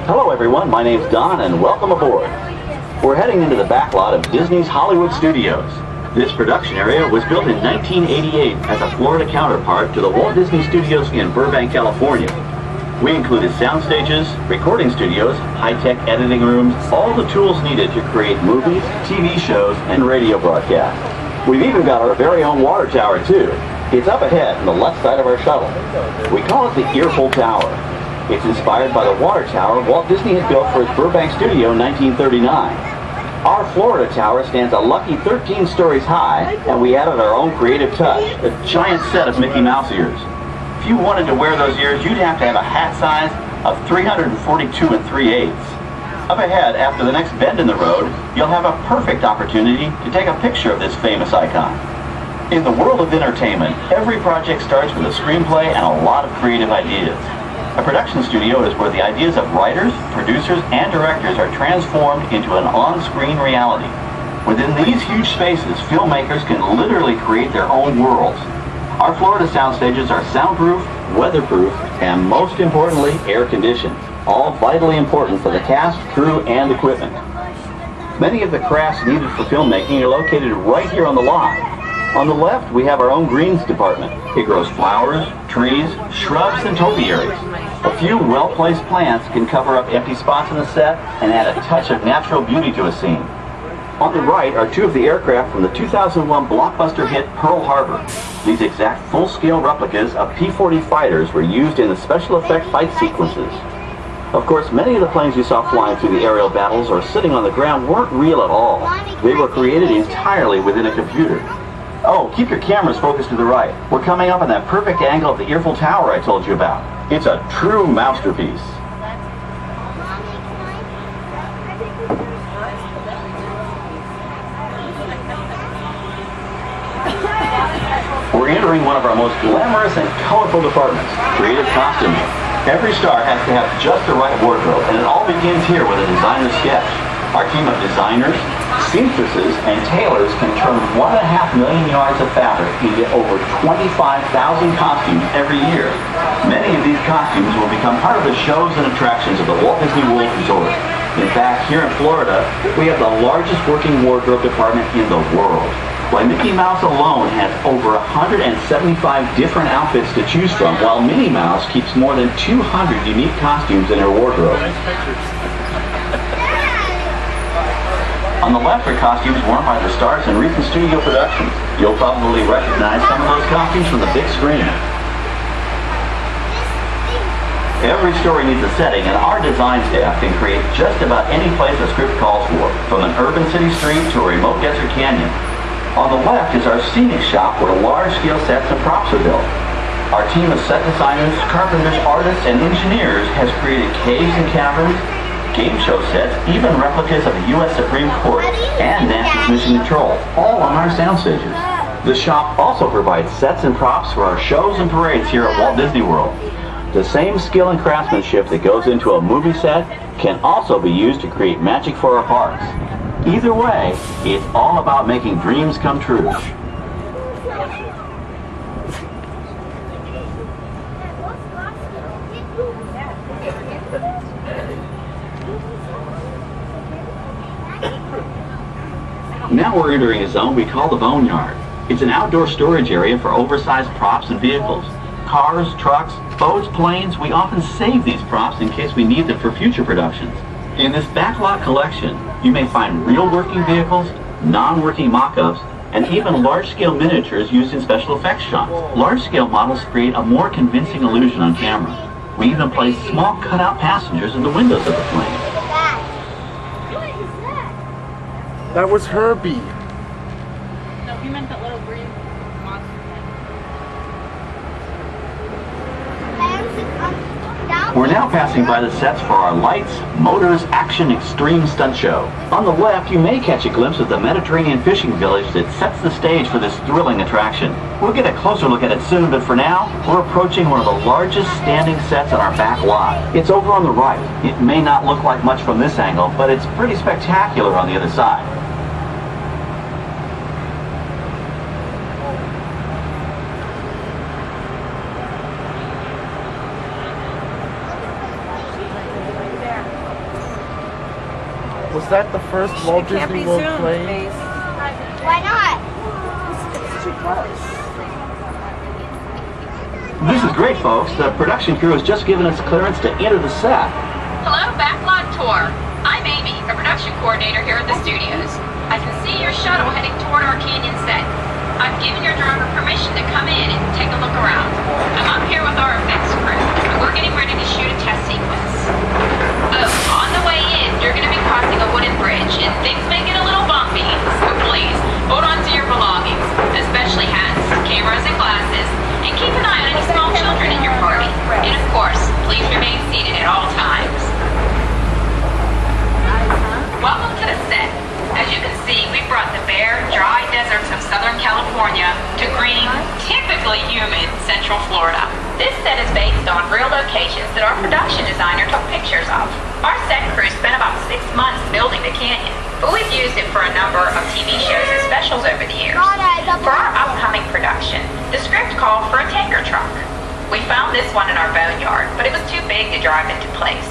Hello everyone, my name's Don and welcome aboard. We're heading into the backlot of Disney's Hollywood Studios. This production area was built in 1988 as a Florida counterpart to the Walt Disney Studios in Burbank, California. We included sound stages, recording studios, high-tech editing rooms, all the tools needed to create movies, TV shows, and radio broadcasts. We've even got our very own water tower too. It's up ahead on the left side of our shuttle. We call it the Earful Tower. It's inspired by the water tower Walt Disney had built for his Burbank studio in 1939. Our Florida tower stands a lucky 13 stories high, and we added our own creative touch, a giant set of Mickey Mouse ears. If you wanted to wear those ears, you'd have to have a hat size of 342 3/8. Up ahead, after the next bend in the road, you'll have a perfect opportunity to take a picture of this famous icon. In the world of entertainment, every project starts with a screenplay and a lot of creative ideas. A production studio is where the ideas of writers, producers, and directors are transformed into an on-screen reality. Within these huge spaces, filmmakers can literally create their own worlds. Our Florida sound stages are soundproof, weatherproof, and most importantly, air-conditioned. All vitally important for the cast, crew, and equipment. Many of the crafts needed for filmmaking are located right here on the lot. On the left, we have our own greens department. It grows flowers, trees, shrubs, and topiaries. A few well-placed plants can cover up empty spots in the set and add a touch of natural beauty to a scene. On the right are two of the aircraft from the 2001 blockbuster hit Pearl Harbor. These exact full-scale replicas of P-40 fighters were used in the special effect fight sequences. Of course, many of the planes you saw flying through the aerial battles or sitting on the ground weren't real at all. They were created entirely within a computer. Oh, keep your cameras focused to the right. We're coming up on that perfect angle of the Earful Tower I told you about. It's a true masterpiece. We're entering one of our most glamorous and colorful departments, creative costuming. Every star has to have just the right wardrobe, and it all begins here with a designer's sketch. Our team of designers, seamstresses, and tailors can turn 1.5 million yards of fabric into over 25,000 costumes every year. Many of these costumes will become part of the shows and attractions of the Walt Disney World Resort. In fact, here in Florida, we have the largest working wardrobe department in the world. Why, Mickey Mouse alone has over 175 different outfits to choose from, while Minnie Mouse keeps more than 200 unique costumes in her wardrobe. On the left are costumes worn by the stars in recent studio productions. You'll probably recognize some of those costumes from the big screen. Every story needs a setting, and our design staff can create just about any place a script calls for, from an urban city street to a remote desert canyon. On the left is our scenic shop where large-scale sets and props are built. Our team of set designers, carpenters, artists, and engineers has created caves and caverns, game show sets, even replicas of the U.S. Supreme Court and NASA's Mission Control, all on our sound stages. The shop also provides sets and props for our shows and parades here at Walt Disney World. The same skill and craftsmanship that goes into a movie set can also be used to create magic for our parks. Either way, it's all about making dreams come true. Now we're entering a zone we call the Boneyard. It's an outdoor storage area for oversized props and vehicles. Cars, trucks, boats, planes, we often save these props in case we need them for future productions. In this backlot collection, you may find real working vehicles, non-working mock-ups, and even large-scale miniatures used in special effects shots. Large-scale models create a more convincing illusion on camera. We even place small cutout passengers in the windows of the plane. That was Herbie. No, he meant the little green monster thing. We're now passing by the sets for our Lights, Motors, Action Extreme Stunt Show. On the left, you may catch a glimpse of the Mediterranean fishing village that sets the stage for this thrilling attraction. We'll get a closer look at it soon, but for now, we're approaching one of the largest standing sets on our back lot. It's over on the right. It may not look like much from this angle, but it's pretty spectacular on the other side. Was that the first Walt Disney World plane? Why not? This is great, folks. The production crew has just given us clearance to enter the set. Hello, Backlot Tour. I'm Amy, a production coordinator here at the studios. I can see your shuttle heading toward our canyon set. I've given your driver permission to come in and take a look around. I'm up here with our effects crew, and we're getting ready to shoot a test sequence. Oh, on the way in, you're going to be crossing a wooden bridge, and things may get a little bumpy, so please, hold on to your belongings, especially hats, cameras, and glasses, and keep an eye on any small children in your party. And of course, please remain seated at all times. Welcome to the set. As you can see, we brought the bare, dry deserts of Southern California to green, typically humid Central Florida. This set is based on real locations that our production designer took pictures of. Our set crew spent about 6 months building the canyon, but we've used it for a number of TV shows and specials over the years. For our upcoming production, the script called for a tanker truck. We found this one in our Boneyard, but it was too big to drive into place.